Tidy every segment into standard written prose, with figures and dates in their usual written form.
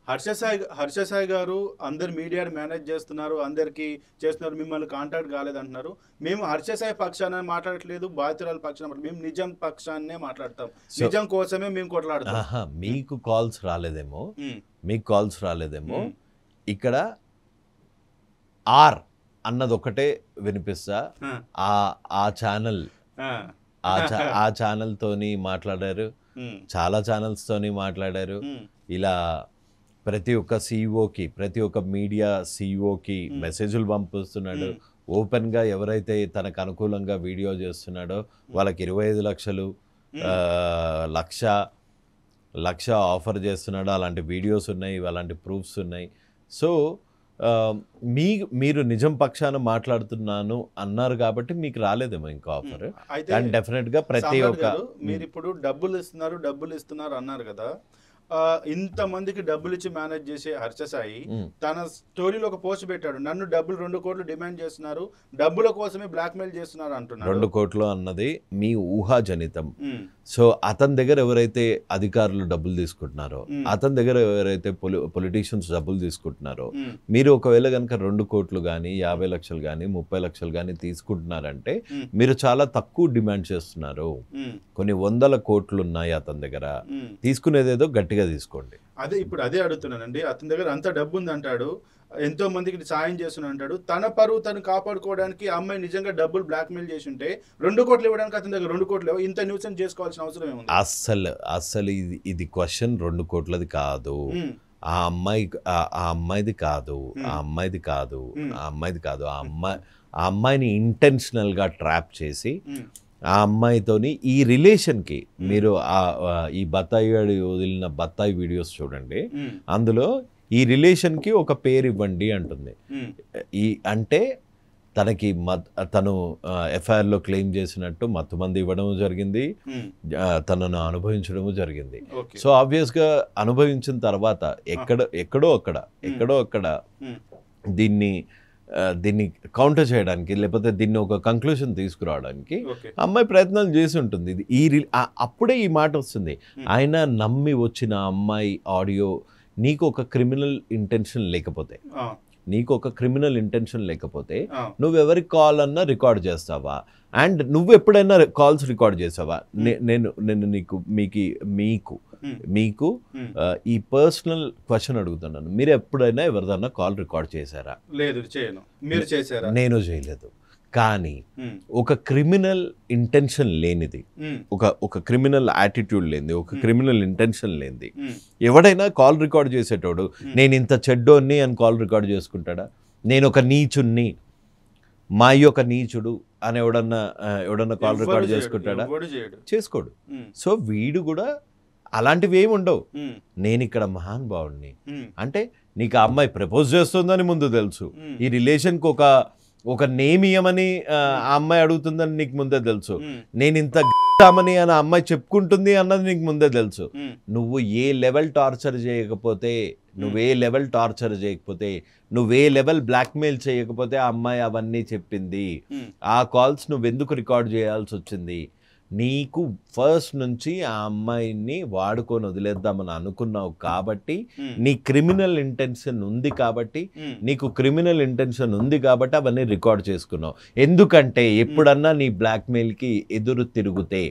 హర్ష సాయి గారు అందరు మీడియాని మేనేజ్ చేస్తున్నారు, అందరికి చేస్తున్నారు, మిమ్మల్ని కాంటాక్ట్ కాలేదంటున్నారు. మేము హర్ష సాయి పక్షాన మాట్లాడట్లేదు, బాధితురాల పక్షాన మేము నిజం పక్షాన్నే మాట్లాడతాం, నిజం కోసమే మేము కొట్లాడతాం. మీకు కాల్స్ రాలేదేమో, మీకు కాల్స్ రాలేదేమో. ఇక్కడ ఆర్ అన్నది ఒకటే వినిపిస్తా. ఆ ఛానల్ ఆ ఛానల్ తోని మాట్లాడారు, చాలా ఛానల్స్ తోని మాట్లాడారు. ఇలా ప్రతి ఒక్క సీఈఓకి, ప్రతి ఒక్క మీడియా సీఈఓకి మెసేజ్లు పంపిస్తున్నాడు. ఓపెన్గా ఎవరైతే తనకు అనుకూలంగా వీడియో చేస్తున్నాడో వాళ్ళకి 25 లక్షలు, లక్ష ఆఫర్ చేస్తున్నాడో అలాంటి వీడియోస్ ఉన్నాయి, అలాంటి ప్రూఫ్స్ ఉన్నాయి. సో మీరు నిజం పక్షాన మాట్లాడుతున్నాను అన్నారు కాబట్టి మీకు రాలేదేమో ఇంకా ఆఫర్. అండ్ డెఫినెట్గా ప్రతి ఒక్క మీరు ఇప్పుడు డబ్బులు ఇస్తున్నారు అన్నారు కదా, ఇంతమందికి డబ్బులు ఇచ్చి మేనేజ్ చేసే హర్ష సాయి తన స్టోరీలో ఒక పోస్ట్ పెట్టాడు, నన్ను డబ్బులు 2 కోట్లు డిమాండ్ చేస్తున్నారు, డబ్బుల కోసమే బ్లాక్ మెయిల్ చేస్తున్నారు అంటున్నారు. 2 కోట్లు అన్నది మీ ఊహాజనితం. సో అతని దగ్గర ఎవరైతే అధికారులు డబ్బులు తీసుకుంటున్నారో, అతని దగ్గర ఎవరైతే పొలిటీషియన్స్ డబ్బులు తీసుకుంటున్నారో, మీరు ఒకవేళ కనుక 2 కోట్లు కానీ 50 లక్షలు కానీ 30 లక్షలు కానీ తీసుకుంటున్నారంటే మీరు చాలా తక్కువ డిమాండ్ చేస్తున్నారు. కొన్ని 100 కోట్లు ఉన్నాయి అతని దగ్గర, తీసుకునేదేదో గట్టిగా తీసుకోండి. అదే ఇప్పుడు అదే అడుగుతున్నానండి. అతని దగ్గర అంత డబ్బు ఉంది అంటాడు, ఎంతో మందికి సాయం చేస్తున్నా అంటాడు. తన పరువు తను కాపాడుకోవడానికి అమ్మాయి నిజంగా డబ్బులు బ్లాక్ మెయిల్ చేసి ఉంటే 2 కోట్లు ఇవ్వడానికి అతని దగ్గర 2 కోట్లు ఇంత న్యూసెన్స్ చేసుకోవాల్సిన అవసరం ఏముంది? అస్సలు ఇది క్వశ్చన్ 2 కోట్లది కాదు. ఆ అమ్మాయిది కాదు. ఆ అమ్మాయిని ఇంటెన్షనల్ గా ట్రాప్ చేసి ఆ అమ్మాయితోని ఈ రిలేషన్కి మీరు ఈ బత్తాయి వదిలిన బత్తాయి వీడియోస్ చూడండి, అందులో ఈ రిలేషన్కి ఒక పేరు ఇవ్వండి అంటుంది. అంటే తను ఎఫ్ఐఆర్లో క్లెయిమ్ చేసినట్టు మత్తుమంది ఇవ్వడం జరిగింది, తనను అనుభవించడము జరిగింది. సో ఆబ్వియస్గా అనుభవించిన తర్వాత ఎక్కడో అక్కడ దీన్ని కౌంటర్ చేయడానికి, లేకపోతే దీన్ని ఒక కంక్లూషన్ తీసుకురావడానికి అమ్మాయి ప్రయత్నాలు చేసి ఉంటుంది. అప్పుడే ఈ మాట వస్తుంది. ఆయన నమ్మి వచ్చిన అమ్మాయి ఆడియో, నీకు ఒక క్రిమినల్ ఇంటెన్షన్ లేకపోతే నువ్వెవరికి కాల్ అన్నా రికార్డ్ చేస్తావా? అండ్ నువ్వు ఎప్పుడైనా కాల్స్ రికార్డ్ చేసావా? నేను మీకు ఈ పర్సనల్ క్వశ్చన్ అడుగుతున్నాను, మీరు ఎప్పుడైనా ఎవరిదన్నా కాల్ రికార్డ్ చేశారా? లేదు, చేయను. మీరు చేశారా? నేను చేయలేదు. కానీ ఒక క్రిమినల్ ఇంటెన్షన్ లేనిది, ఒక క్రిమినల్ యాటిట్యూడ్ లేనిది, ఒక క్రిమినల్ ఇంటెన్షన్ లేనిది ఎవడైనా కాల్ రికార్డ్ చేసేటోడు నేను ఇంత చెడ్డోన్ని అని కాల్ రికార్డ్ చేసుకుంటాడా? నేను ఒక నీచుణ్ణి, మా యొక్క నీచుడు అని ఎవడన్నా కాల్ రికార్డ్ చేసుకుంటాడా? చేసుకోడు. సో వీడు కూడా అలాంటివి ఏమి ఉండవు. నేను ఇక్కడ మహానుభావుడిని అంటే నీకు ఆ అమ్మాయి ప్రపోజ్ చేస్తుందని ముందు తెలుసు, ఈ రిలేషన్కి ఒక నేమియమని ఆ అమ్మాయి అడుగుతుందని నీకు ముందే తెలుసు, నేను ఇంత అని ఆ అమ్మాయి చెప్పుకుంటుంది అన్నది నీకు ముందే తెలుసు. నువ్వు ఏ లెవెల్ టార్చర్ చేయకపోతే, నువ్వే లెవెల్ బ్లాక్మెయిల్ చేయకపోతే ఆ అమ్మాయి అవన్నీ చెప్పింది. ఆ కాల్స్ నువ్వెందుకు రికార్డ్ చేయాల్సి వచ్చింది? నీకు ఫస్ట్ నుంచి ఆ అమ్మాయిని వాడుకొని వదిలేద్దామని అనుకున్నావు కాబట్టి, నీ క్రిమినల్ ఇంటెన్షన్ ఉంది కాబట్టి అవన్నీ రికార్డ్ చేసుకున్నావు. ఎందుకంటే ఎప్పుడన్నా నీ బ్లాక్మెయిల్కి ఎదురు తిరిగితే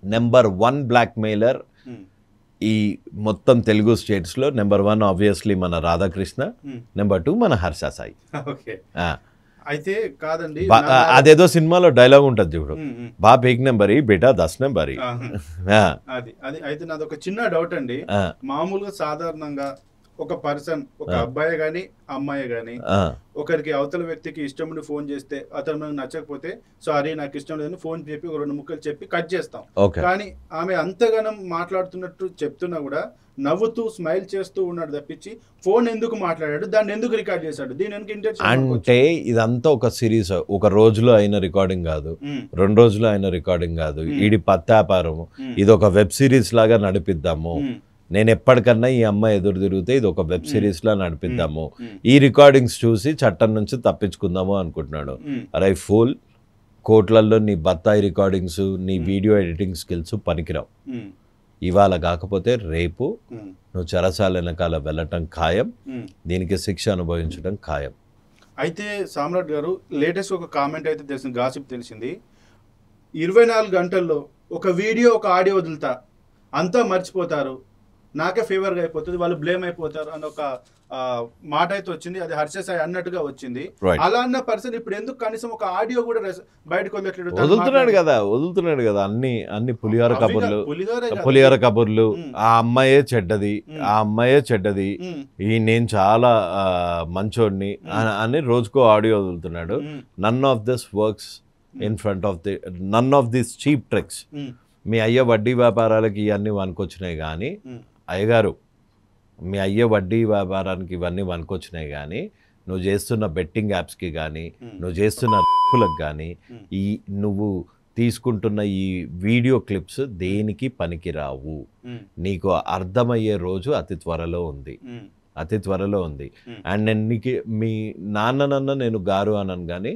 నెంబర్ 1 బ్లాక్మెయిలర్ ఈ మొత్తం తెలుగు స్టేట్స్లో నెంబర్ 1 ఆబ్వియస్లీ మన రాధాకృష్ణ, నెంబర్ 2 మన హర్ష సాయి. అయితే కాదండి, అదేదో సినిమాలో డైలాగ్ ఉంటుంది చూడు, బాప్ 1 నెంబరీ బేటా 10 నెంబరీ. అది అయితే నాది ఒక చిన్న డౌట్ అండి. మామూలుగా సాధారణంగా ఒక పర్సన్, ఒక అబ్బాయి గాని అమ్మాయి గాని ఒకరికి అవతల వ్యక్తికి ఇష్టం ఉండి ఫోన్ చేస్తే అతను మనకు నచ్చకపోతే సారీ నాకు ఇష్టం లేదని ఫోన్ చెప్పి 2 ముక్కలు చెప్పి కట్ చేస్తాం. కానీ ఆమె అంతగానం మాట్లాడుతున్నట్టు చెప్తున్నా కూడా నవ్వుతూ స్మైల్ చేస్తూ ఉన్నాడు తప్పించి ఫోన్ ఎందుకు మాట్లాడాడు, దాన్ని ఎందుకు రికార్డ్ చేశాడు, దీని అంటే ఇదంతా ఒక సిరీస్. ఒక రోజులో అయిన రికార్డింగ్ కాదు, 2 రోజులు అయిన రికార్డింగ్ కాదు, ఇది పత్తాపారం. ఇది ఒక వెబ్ సిరీస్ లాగా నడిపిద్దాము. నేను ఎప్పటికన్నా ఈ అమ్మాయి ఎదురు తిరిగితే ఇది ఒక వెబ్ సిరీస్ లా నడిపిద్దాము, ఈ రికార్డింగ్స్ చూసి చట్టం నుంచి తప్పించుకుందాము అనుకుంటున్నాడు. అరే ఫుల్ కోట్లల్లో నీ బత్తాయి రికార్డింగ్స్, నీ వీడియో ఎడిటింగ్ స్కిల్స్ పనికిరావు. ఇవాళ కాకపోతే రేపు నువ్వు చెరసాల వెనకాల వెళ్ళటం ఖాయం, దీనికి శిక్ష అనుభవించడం ఖాయం. అయితే సామ్రాట్ గారు లేటెస్ట్ ఒక కామెంట్ అయితే తెలిసింది, గాసిప్ తెలిసింది, 24 గంటల్లో ఒక వీడియో ఒక ఆడియో వదులుతా అంతా మర్చిపోతారు, నాకే ఫేవర్గా అయిపోతుంది, వాళ్ళు బ్లేమ్ అయిపోతారు అన్న ఒక మాట అయితే వచ్చింది. అది హర్ష సాయి అన్నట్టుగా వచ్చింది. అలా అన్న పర్సన్ ఇప్పుడు ఎందుకు కనీసం ఒక ఆడియో కూడా బయటకు వదులుతున్నాడు కదా అన్ని పులిహోర కబుర్లు, ఆ అమ్మాయే చెడ్డది, ఈ నేను చాలా మంచోడిని అని రోజుకో ఆడియో వదులుతున్నాడు. None of this works in front of none of this cheap tricks. మీ అయ్య వడ్డీ వ్యాపారాలకి ఇవన్నీ వనుకొచ్చినాయి కానీ, అయ్యగారు మీ అయ్య వడ్డీ వ్యాపారానికి ఇవన్నీ వనుకొచ్చినాయి కానీ, నువ్వు చేస్తున్న బెట్టింగ్ యాప్స్కి కానీ, నువ్వు చేస్తున్న లకు కానీ, నువ్వు తీసుకుంటున్న ఈ వీడియో క్లిప్స్ దేనికి పనికిరావు. నీకు అర్థమయ్యే రోజు అతి త్వరలో ఉంది. అండ్ నేను నీకు మీ నాన్న నేను గారు అనను కానీ,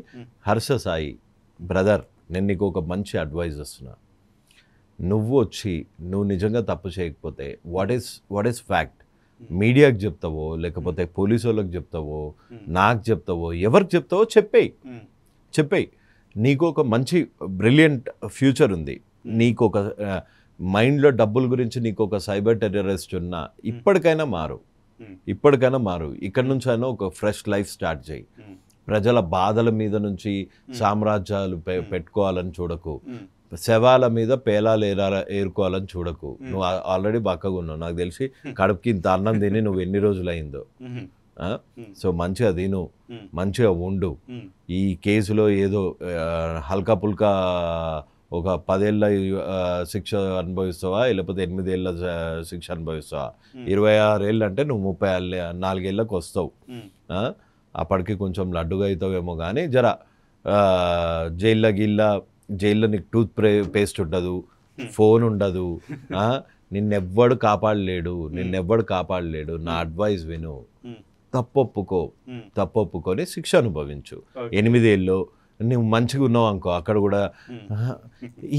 హర్ష సాయి బ్రదర్, నేను నీకు ఒక మంచి అడ్వైజ్ ఇస్తున్నా. నువ్వు నిజంగా తప్పు చేయకపోతే వాట్ ఈస్ ఫ్యాక్ట్ మీడియాకి చెప్తావో, లేకపోతే పోలీసు వాళ్ళకి చెప్తావో, నాకు చెప్తావో, ఎవరికి చెప్తావో చెప్పేయి. నీకు ఒక మంచి బ్రిలియంట్ ఫ్యూచర్ ఉంది, నీకు ఒక మైండ్లో డబ్బుల గురించి నీకు ఒక సైబర్ టెర్రరిస్ట్ ఉన్నా ఇప్పటికైనా మారు. ఇక్కడ నుంచి అయినా ఒక ఫ్రెష్ లైఫ్ స్టార్ట్ చేయి. ప్రజల బాధల మీద నుంచి సామ్రాజ్యాలు పెట్టుకోవాలని చూడకు, శవాల మీద పేలాలు ఏరుకోవాలని చూడకు. నువ్వు ఆల్రెడీ బక్కగా ఉన్నావు, నాకు తెలిసి కడుపుకి ఇంత అన్నం తిని నువ్వు ఎన్ని రోజులైందో. సో మంచిగా తిను, మంచిగా ఉండు. ఈ కేసులో ఏదో హల్కా పుల్కా ఒక 10 ఏళ్ళ శిక్ష అనుభవిస్తావా, లేకపోతే 8 ఏళ్ళ శిక్ష అనుభవిస్తావా? 26 ఏళ్ళు అంటే నువ్వు 34 ఏళ్ళకి వస్తావు. అప్పటికి కొంచెం లడ్డుగా అవుతావేమో కానీ జర జైల్లో నీకు టూత్ పేస్ట్ ఉండదు, ఫోన్ ఉండదు, నిన్నెవ్వడు కాపాడలేడు. నా అడ్వైస్ విను, తప్పొప్పుకొని శిక్ష అనుభవించు. 8 ఏళ్ళు నువ్వు మంచిగా ఉన్నావు అనుకో, అక్కడ కూడా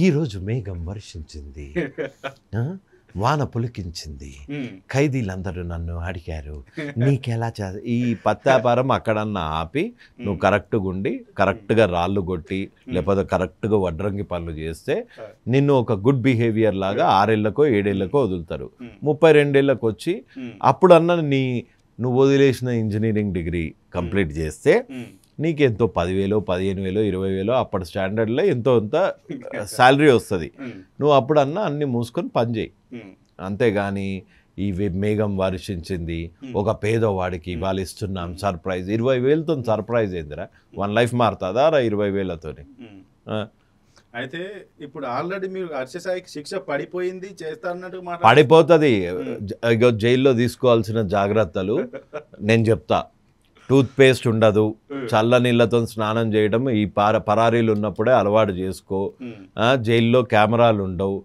ఈరోజు మేఘం వర్షించింది, వాన పులికించింది, ఖైదీలందరూ నన్ను అడిగారు నీకెలా ఈ పత్తాపారం అక్కడన్నా ఆపి నువ్వు కరెక్ట్గా ఉండి కరెక్ట్గా రాళ్ళు కొట్టి లేకపోతే కరెక్ట్గా వడ్రంగి పనులు చేస్తే నిన్ను ఒక గుడ్ బిహేవియర్ లాగా 6 ఏళ్ళకో 7 ఏళ్ళకో వదులుతారు. 32 ఏళ్ళకి వచ్చి అప్పుడన్నా నువ్వు వదిలేసిన ఇంజనీరింగ్ డిగ్రీ కంప్లీట్ చేస్తే నీకెంతో 10,000 15,000 20,000 అప్పటి స్టాండర్డ్లో ఎంతో అంత శాలరీ వస్తుంది. నువ్వు అప్పుడన్నా అన్ని మూసుకొని పని చేయి. అంతేగాని ఈ మేఘం వర్షించింది ఒక పేదవాడికి ఇవాళ ఇస్తున్నాం సర్ప్రైజ్, 20,000తో సర్ప్రైజ్ ఏందిరా? 1 లైఫ్ మారుతుందా 20,000తో? అయితే ఇప్పుడు ఆల్రెడీ మీరు హర్ష సాయికి శిక్ష పడిపోయింది, చేస్తారన్నట్టు పడిపోతుంది. జైల్లో తీసుకోవాల్సిన జాగ్రత్తలు నేను చెప్తా. టూత్ పేస్ట్ ఉండదు, చల్ల నీళ్ళతో స్నానం చేయడం ఈ పరారీలు ఉన్నప్పుడే అలవాటు చేసుకో. జైల్లో కెమెరాలు ఉండవు,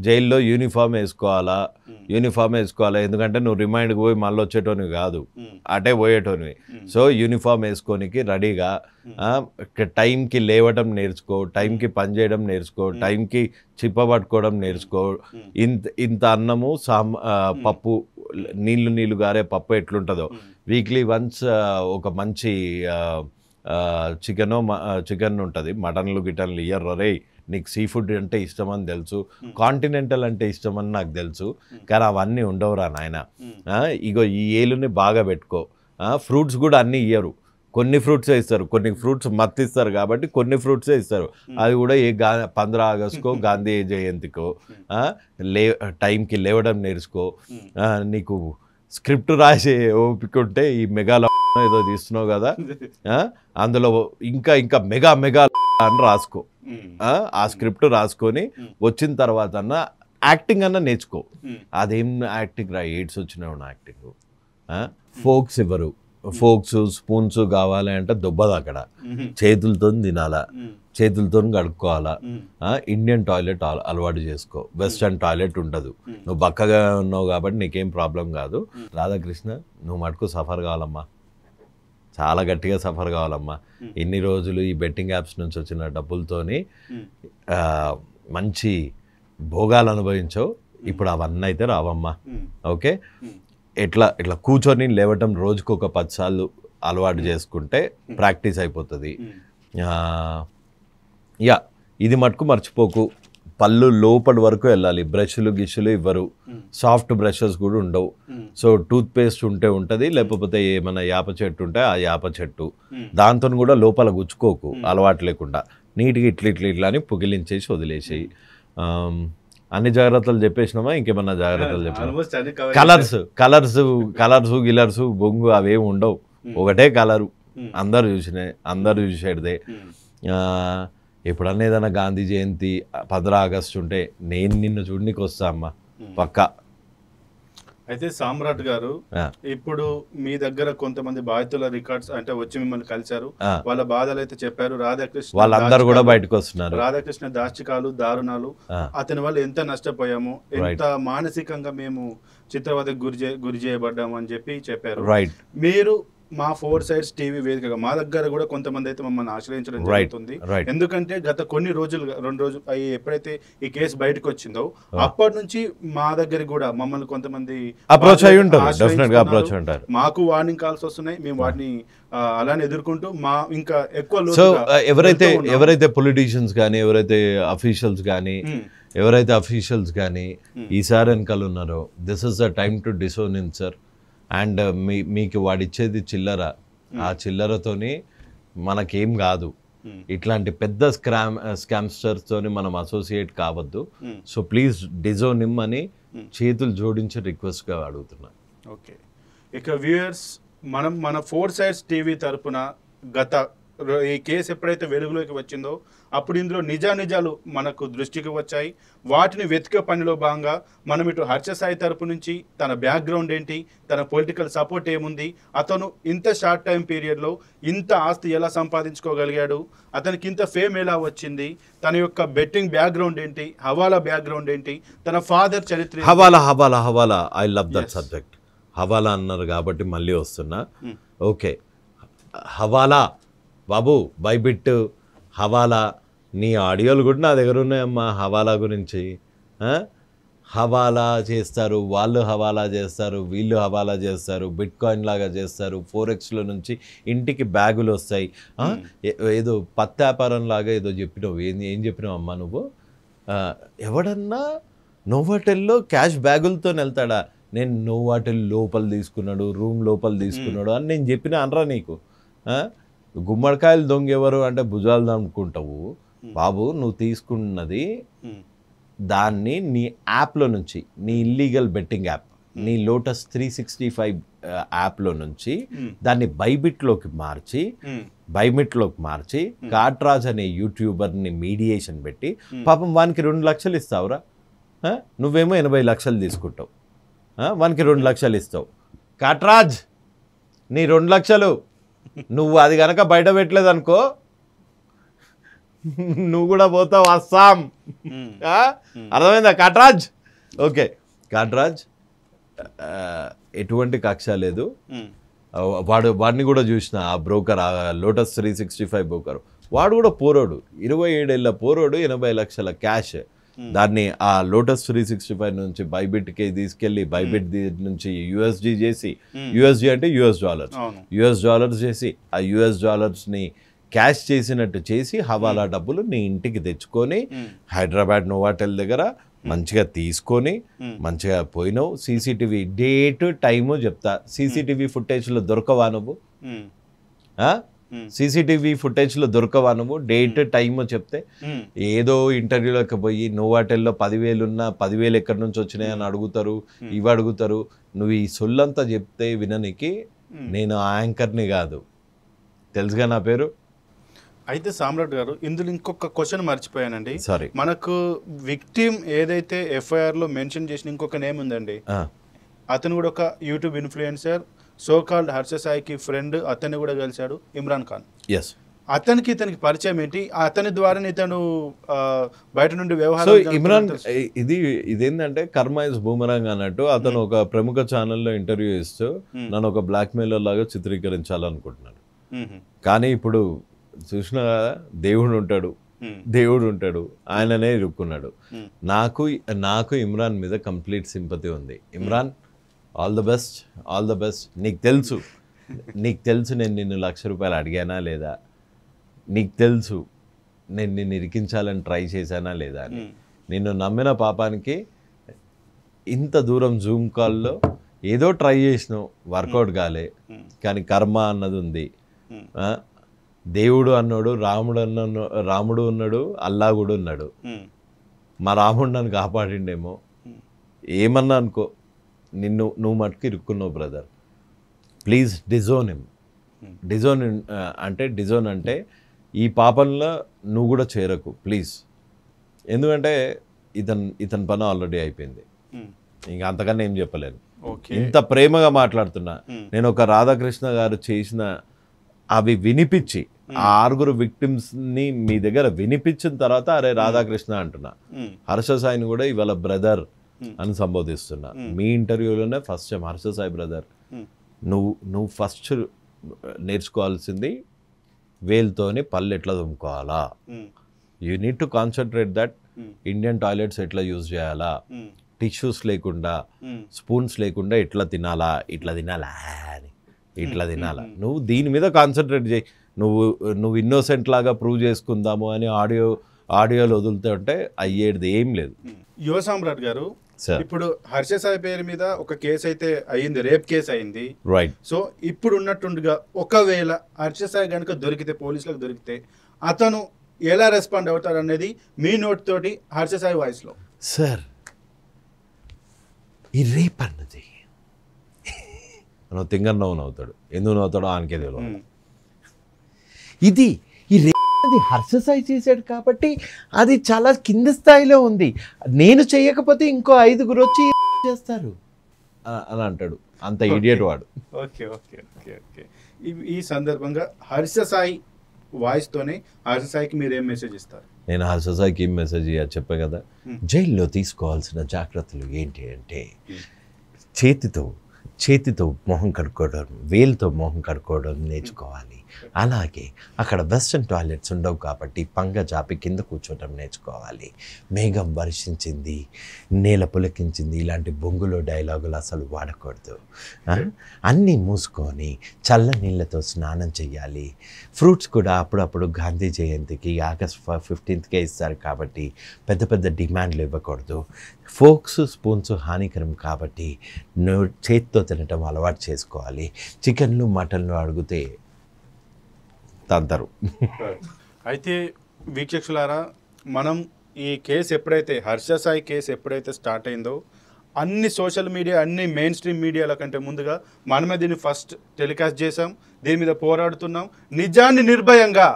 జైల్లో యూనిఫామ్ వేసుకోవాలా, ఎందుకంటే నువ్వు రిమైండ్కి పోయి మళ్ళీ వచ్చేటోనివి కాదు, అటే పోయేటోనివి. సో యూనిఫామ్ వేసుకోనికి రెడీగా టైంకి లేవటం నేర్చుకో, టైంకి పని చేయడం నేర్చుకో, టైంకి చిప్పబట్టుకోవడం నేర్చుకో. ఇంత అన్నము పప్పు నీళ్లు గారే పప్పు ఎట్లుంటుందో వీక్లీ వన్స్ ఒక మంచి చికెన్ ఉంటుంది, మటన్లు గిటన్లు ఇయ్యరు. రే నీకు సీ ఫుడ్ అంటే ఇష్టమని తెలుసు, కాంటినెంటల్ అంటే ఇష్టమని నాకు తెలుసు, కానీ అవన్నీ ఉండవురా నాయన. ఇగో ఈ ఏలుని బాగా పెట్టుకో. ఫ్రూట్స్ కూడా అన్నీ ఇయ్యరు, కొన్ని ఫ్రూట్సే ఇస్తారు, కొన్ని ఫ్రూట్స్ మత్తిస్తారు కాబట్టి కొన్ని ఫ్రూట్సే ఇస్తారు. అది కూడా 15 ఆగస్టుకో గాంధీ జయంతికో టైంకి లేవడం నేర్చుకో. నీకు స్క్రిప్ట్ రాసే ఓపిక ఉంటే ఈ మెగాల ఏదో తీస్తున్నావు కదా, అందులో ఇంకా మెగా అని రాసుకో. ఆ స్క్రిప్ట్ రాసుకొని వచ్చిన తర్వాత అన్న యాక్టింగ్ అన్న నేర్చుకో. అదేం యాక్టింగ్ రా, ఎయిడ్స్ వచ్చినావు నా యాక్టింగ్. ఫోక్స్ ఇవ్వరు, ఫోక్స్ స్పూన్స్ కావాలి అంటే దుబ్బదు అక్కడ, చేతులతో తినాలా, చేతులతో కడుక్కోవాలా. ఇండియన్ టాయిలెట్ అలవాటు చేసుకో, వెస్టర్న్ టాయిలెట్ ఉండదు. నువ్వు బక్కగా ఉన్నావు కాబట్టి నీకేం ప్రాబ్లం కాదు. రాధాకృష్ణ నువ్వు మటుకు సఫర్ కావాలమ్మా, చాలా గట్టిగా సఫర్ కావాలమ్మా. ఇన్ని రోజులు ఈ బెట్టింగ్ యాప్స్ నుంచి వచ్చిన డబ్బులతోని మంచి భోగాలు అనుభవించావు, ఇప్పుడు అవన్నీ అయితే రావమ్మా. ఓకే, ఇట్లా కూర్చొని లేవటం రోజుకు ఒక 10 సార్లు అలవాటు చేసుకుంటే ప్రాక్టీస్ అయిపోతుంది. యా, ఇది మటుకు మర్చిపోకు. పళ్ళు లోపలి వరకు వెళ్ళాలి. బ్రష్లు గిష్లు ఇవ్వరు, సాఫ్ట్ బ్రషెస్ కూడా ఉండవు. సో టూత్ పేస్ట్ ఉంటే ఉంటుంది, లేకపోతే ఏమైనా యాప చెట్టు ఉంటే ఆ యాప చెట్టు, దాంతో కూడా లోపల గుచ్చుకోకు అలవాటు లేకుండా. నీట్గా ఇట్లా అని పుగిలించేసి వదిలేసేయి. అన్ని జాగ్రత్తలు చెప్పేసినామా? ఇంకేమన్నా జాగ్రత్తలు చెప్పినా? కలర్స్ గిలర్స్ బొంగు అవేమి ఉండవు. ఒకటే కలరు, అందరు చూసేదే. ఎప్పుడన్నా ఏదైనా గాంధీ జయంతి 15 ఆగస్టు ఉంటే నేను నిన్ను చూడనికి వస్తా అమ్మా, పక్కా. అయితే సామ్రాట్ గారు, ఇప్పుడు మీ దగ్గర కొంతమంది బాధితుల రికార్డ్స్ అంటే వచ్చి మిమ్మల్ని కలిశారు, వాళ్ళ బాధలు అయితే చెప్పారు. రాధాకృష్ణ వాళ్ళందరూ కూడా బయటకు వస్తున్నారు. రాధాకృష్ణ దాష్టికాలు, దారుణాలు, అతని వల్ల ఎంత నష్టపోయాము, ఎంత మానసికంగా మేము చిత్రవదకు గురి చేయబడ్డాము అని చెప్పారు. మీరు మా 4 Sides టీవీ వేదికగా మా దగ్గర కూడా కొంతమంది అయితే మమ్మల్ని ఆశ్రయించడం జరుగుతుంది. ఎందుకంటే గత కొన్ని రోజులు 2 రోజులు ఎప్పుడైతే ఈ కేసు బయటకు వచ్చిందో అప్పటి నుంచి మా దగ్గర కూడా మమ్మల్ని కొంతమంది అప్రోచ్ అయ్యి ఉంటారు. మాకు వార్నింగ్ కాల్స్ వస్తున్నాయి, మేము వాటిని అలానే ఎదుర్కొంటూ మా ఇంకా ఎక్కువ. సో ఎవరైతే పొలిటీషియన్స్ కానీ ఎవరైతే అఫీషియల్స్ కానీ ఈసారి వెనకాల ఉన్నారో, this is the time to disown in sir. And మీకు వాడిచ్చేది చిల్లర, ఆ చిల్లరతోని మనకేం కాదు. ఇట్లాంటి పెద్ద స్కామ్స్టర్స్తోని మనం అసోసియేట్ కావద్దు. సో ప్లీజ్ డిజోన్ హిమ్ అని చేతులు జోడించి రిక్వెస్ట్గా అడుగుతున్నా. ఓకే, ఇక వ్యూయర్స్, మన 4 Sides టీవీ తరపున గత ఈ కేసు ఎప్పుడైతే వెలుగులోకి వచ్చిందో అప్పుడు ఇందులో నిజాలు మనకు దృష్టికి వచ్చాయి. వాటిని వెతికే పనిలో భాగంగా మనం ఇటు హర్ష సాయి తరపు నుంచి తన బ్యాక్గ్రౌండ్ ఏంటి, తన పొలిటికల్ సపోర్ట్ ఏముంది, అతను ఇంత షార్ట్ టైం పీరియడ్లో ఇంత ఆస్తి ఎలా సంపాదించుకోగలిగాడు, అతనికి ఇంత ఫేమ్ ఎలా వచ్చింది, తన యొక్క బెట్టింగ్ బ్యాక్గ్రౌండ్ ఏంటి, హవాలా బ్యాక్గ్రౌండ్ ఏంటి, తన ఫాదర్ చరిత్ర. హవాలా ఐ లవ్ దట్ సబ్జెక్ట్. హవాలా అన్నారు కాబట్టి మళ్ళీ వస్తున్నా. ఓకే, హవాలా బాబు, బైబిట్, హవాలా, నీ ఆడియోలు కూడా నా దగ్గర ఉన్నాయమ్మా హవాలా గురించి. హవాలా చేస్తారు, వాళ్ళు హవాలా చేస్తారు, వీళ్ళు హవాలా చేస్తారు, బిట్ కాయిన్ లాగా చేస్తారు, 4Xలో నుంచి ఇంటికి బ్యాగులు వస్తాయి. ఏదో పత్తి వ్యాపారం లాగా ఏదో చెప్పినావు. ఏం చెప్పినావు అమ్మా నువ్వు? ఎవడన్నా నోవాటెల్లో క్యాష్ బ్యాగులతో వెళ్తాడా? నేను నోవాటెల్ లోపల తీసుకున్నాడు, రూమ్ లోపల తీసుకున్నాడు అని నేను చెప్పిన అనరా నీకు? గుమ్మడికాయలు దొంగ ఎవరు అంటే భుజాలు అనుకుంటావు బాబు. నువ్వు తీసుకున్నది దాన్ని నీ యాప్లో నుంచి, నీ ఇల్లీగల్ బెట్టింగ్ యాప్, నీ లోటస్ 365 యాప్లో నుంచి దాన్ని బైబిట్లోకి మార్చి కాట్రాజ్ అనే యూట్యూబర్ని మీడియేషన్ పెట్టి పాపం వానికి 2 లక్షలు ఇస్తావురా. నువ్వేమో 80 లక్షలు తీసుకుంటావు, వానికి 2 లక్షలు ఇస్తావు. కాట్రాజ్, నీ 2 లక్షలు నువ్వు అది కనుక బయట పెట్టలేదు అనుకో, నువ్వు కూడా పోతావు అస్సాం. అర్థమైందా కాట్రాజ్? ఓకే, కాట్రాజ్ ఎటువంటి కక్ష లేదు. వాడిని కూడా చూసిన, ఆ బ్రోకర్, ఆ లోటస్ 365 బ్రోకర్, వాడు కూడా పోరోడు, 27 ఏళ్ళ పోరోడు, 80 లక్షల క్యాష్. దాన్ని ఆ లోటస్ 365 నుంచి బైబిట్కి తీసుకెళ్ళి బైబిట్ నుంచి యూఎస్డి చేసి, యూఎస్డి అంటే యుఎస్ డాలర్స్ చేసి, ఆ యుఎస్ డాలర్స్ని క్యాష్ చేసినట్టు చేసి హవాలా డబ్బులు నీ ఇంటికి తెచ్చుకొని హైదరాబాద్ నోవాటెల్ దగ్గర మంచిగా తీసుకొని మంచిగా పోయినావు. సీసీటీవీ డేట్ టైము చెప్తా, సీసీటీవీ ఫుటేజ్లో దొరకవా నువ్వు? సీసీటీవీ ఫుటేజ్లో దొరకవా నువ్వు? డేట్ టైమ్ చెప్తే ఏదో ఇంటర్వ్యూలోకి పోయి నోవాటెల్లో 10,000 ఉన్నా 10,000 ఎక్కడి నుంచి వచ్చినాయని అడుగుతారు, ఇవి అడుగుతారు. నువ్వు ఈ సొల్లంతా చెప్తే విననికి నేను యాంకర్ని కాదు, తెలుసుగా నా పేరు. అయితే సామ్రాట్ గారు, ఇందులో ఇంకొక క్వశ్చన్ మర్చిపోయానండి. సారీ, మనకు విక్టిమ్ ఏదైతే ఎఫ్ఐఆర్లో మెన్షన్ చేసిన ఇంకొక నేమ్ ఉందండి. అతను కూడా ఒక YouTube influencer, so called Harsha సాయికి ఫ్రెండ్, అతన్ని కూడా కలిశాడు, ఇమ్రాన్ ఖాన్. అతనికి ఇతనికి పరిచయం ఏంటి? అతని ద్వారా ఇతను బయట నుండి వ్యవహారం. ఇమ్రాన్, ఇదేంటంటే కర్మ ఇస్ బూమరాంగ్ అన్నట్టు, అతను ఒక ప్రముఖ ఛానల్లో ఇంటర్వ్యూ ఇస్తూ నన్ను ఒక బ్లాక్ మెయిలర్ లాగా చిత్రీకరించాలనుకుంటున్నాడు. కానీ ఇప్పుడు చూసినా కదా, దేవుడు ఉంటాడు, దేవుడు ఉంటాడు, ఆయననే ఇరుక్కున్నాడు. నాకు ఇమ్రాన్ మీద కంప్లీట్ సింపతి ఉంది. Imran, all the best, all the best. నీకు తెలుసు నేను నిన్ను ₹1,00,000 అడిగానా లేదా, నీకు తెలుసు నేను నిన్ను ఇరికించాలని ట్రై చేశానా లేదా అని. నిన్ను నమ్మిన పాపానికి ఇంత దూరం జూమ్ కాల్లో ఏదో ట్రై చేసినావు, వర్కౌట్ కాలే. కానీ కర్మ అన్నది ఉంది. దేవుడు అన్నాడు, రాముడు ఉన్నాడు, అల్లా కూడా ఉన్నాడు. మా రాముడు నన్ను కాపాడిండేమో, ఏమన్నా అనుకో, నువ్వు మటుకు ఇరుక్కున్నావు brother. Please disown him. Disown అంటే ఈ పాపంలో నువ్వు కూడా చేరకు ప్లీజ్. ఎందుకంటే ఇతని పని ఆల్రెడీ అయిపోయింది, ఇంకా అంతకన్నా ఏం చెప్పలేను. ఇంత ప్రేమగా మాట్లాడుతున్నా నేను. ఒక రాధాకృష్ణ గారు చేసిన అవి వినిపించి, ఆ 6 విక్టిమ్స్ని మీ దగ్గర వినిపించిన తర్వాత అరే రాధాకృష్ణ అంటున్నా. హర్ష సాయిని కూడా ఇవాళ బ్రదర్ అని సంబోధిస్తున్నా. మీ ఇంటర్వ్యూలోనే first time Harsha Sai brother, నువ్వు ఫస్ట్ నేర్చుకోవాల్సింది వేలుతోని పళ్ళు ఎట్లా తుమ్ముకోవాలా. You need to concentrate that. Indian toilets ఎట్లా యూజ్ చేయాలా, టిష్యూస్ లేకుండా, స్పూన్స్ లేకుండా ఎట్లా తినాలా, ఇట్లా తినాలా అని, ఇట్లా తినాలా. నువ్వు దీని మీద కాన్సన్ట్రేట్ చేయి. నువ్వు ఇన్నోసెంట్ లాగా ప్రూవ్ చేసుకుందాము అని ఆడియోలు వదులుతూ ఉంటే అయ్యేది ఏం లేదు. యువ సామ్రాట్ గారు, ఇప్పుడు హర్ష సాయి పేరు మీద ఒక కేసు అయితే అయ్యింది, రేప్ కేసు అయింది, రైట్? సో ఇప్పుడు ఉన్నట్టుండగా ఒకవేళ హర్ష సాయి కనుక దొరికితే, పోలీసులకు దొరికితే, అతను ఎలా రెస్పాండ్ అవుతారు అనేది మీ నోట్ తోటి హర్ష సాయి వాయిస్ లో. సార్, ఈ రేప్ అన్నది నువ్వు తింగర్ అవుతాడు, ఎందుకు నవ్వుతాడో ఆయనకే తెలియదు. ఇది ఈ రేప్ అది హర్ష సాయి చేశాడు కాబట్టి అది చాలా కింద స్థాయిలో ఉంది. నేను చేయకపోతే ఇంకో 5 వచ్చి చేస్తారు అని అంటాడు. అంత ఇడియట్ వాడు. ఓకే ఓకే ఓకే ఓకే ఈ సందర్భంగా హర్ష సాయి వాయిస్తోనే హర్ష సాయికి మీరు ఏం మెసేజ్ ఇస్తారు? నేను హర్ష సాయికి ఏం మెసేజ్ ఇవ్వాలి చెప్పే కదా. జైల్లో తీసుకోవాల్సిన జాగ్రత్తలు ఏంటి అంటే, చేతితో మొహం కడుక్కోవడం, వేలుతో మొహం కడుక్కోవడం నేర్చుకోవాలి. అలాగే అక్కడ వెస్ట్రన్ టాయిలెట్స్ ఉండవు కాబట్టి పంగ జాపి కింద కూర్చోవడం నేర్చుకోవాలి. మేఘం వర్షించింది, నేల పులకించింది, ఇలాంటి బొంగులో డైలాగులు అసలు వాడకూడదు. అన్నీ మూసుకొని చల్ల నీళ్ళతో స్నానం చేయాలి. ఫ్రూట్స్ కూడా అప్పుడప్పుడు గాంధీ జయంతికి ఆగస్ట్ 15కే ఇస్తారు కాబట్టి పెద్ద పెద్ద డిమాండ్లు ఇవ్వకూడదు. ఫోక్స్, స్పూన్స్ హానికరం కాబట్టి చేతితో తినటం అలవాటు చేసుకోవాలి. చికెన్లు, మటన్లు అడిగితే తంతరు. అయితే వీక్షకులారా, మనం ఈ కేసు ఎప్పుడైతే హర్ష సాయి కేసు ఎప్పుడైతే స్టార్ట్ అయిందో, అన్ని సోషల్ మీడియా, అన్ని మెయిన్ స్ట్రీమ్ మీడియాల కంటే ముందుగా మనమే దీన్ని ఫస్ట్ టెలికాస్ట్ చేసాం, దీని మీద పోరాడుతున్నాం. నిజాన్ని నిర్భయంగా,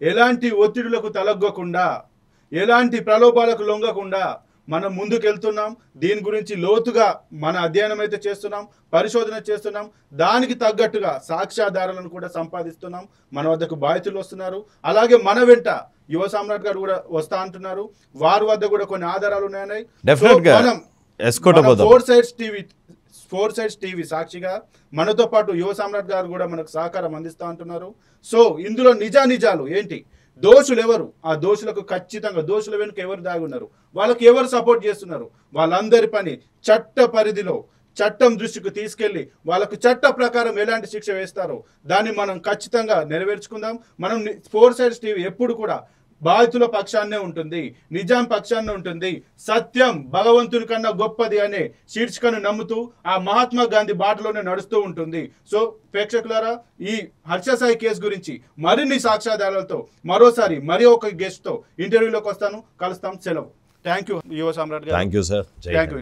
ఎలాంటి ఒత్తిడులకు తలగ్గకుండా, ఎలాంటి ప్రలోభాలకు లొంగకుండా మనం ముందుకెళ్తున్నాం. దీని గురించి లోతుగా మన అధ్యయనం అయితే చేస్తున్నాం, పరిశోధన చేస్తున్నాం. దానికి తగ్గట్టుగా సాక్ష్యాధారాలను కూడా సంపాదిస్తున్నాం. మన వద్దకు బాధితులు వస్తున్నారు. అలాగే మన వెంట యువ సామ్రాట్ గారు కూడా వస్తా అంటున్నారు. వారి వద్ద కూడా కొన్ని ఆధారాలు ఉన్నాయి. ఫోర్ సైడ్స్ టీవీ సాక్షిగా మనతో పాటు యువ సామ్రాట్ గారు కూడా మనకు సహకారం అందిస్తూ అంటున్నారు. సో ఇందులో నిజాలు ఏంటి, దోషులు ఎవరు, ఆ దోషులకు ఖచ్చితంగా దోషుల వెనుక ఎవరు దాగి ఉన్నారు, వాళ్ళకి ఎవరు సపోర్ట్ చేస్తున్నారు, వాళ్ళందరి పని చట్ట పరిధిలో, చట్టం దృష్టికి తీసుకెళ్లి వాళ్ళకు చట్ట ప్రకారం ఎలాంటి శిక్ష వేస్తారో దాన్ని మనం ఖచ్చితంగా నెరవేర్చుకుందాం. మనం 4 సైడ్స్ టీవీ ఎప్పుడు కూడా బాధితుల పక్షాన్నే ఉంటుంది, నిజాం పక్షాన్నే ఉంటుంది. సత్యం భగవంతుని కన్నా గొప్పది అనే శీర్షికను నమ్ముతూ ఆ మహాత్మా గాంధీ బాటలోనే నడుస్తూ ఉంటుంది. సో ప్రేక్షకులారా, ఈ హర్ష సాయి కేసు గురించి మరిన్ని సాక్ష్యాధారాలతో మరోసారి మరి ఒక గెస్ట్ తో ఇంటర్వ్యూలోకి వస్తాను. కలుస్తాం. సెలవు. థ్యాంక్ యూ యువ సామ్రాట్ గారు. Thank you sir. Thank you.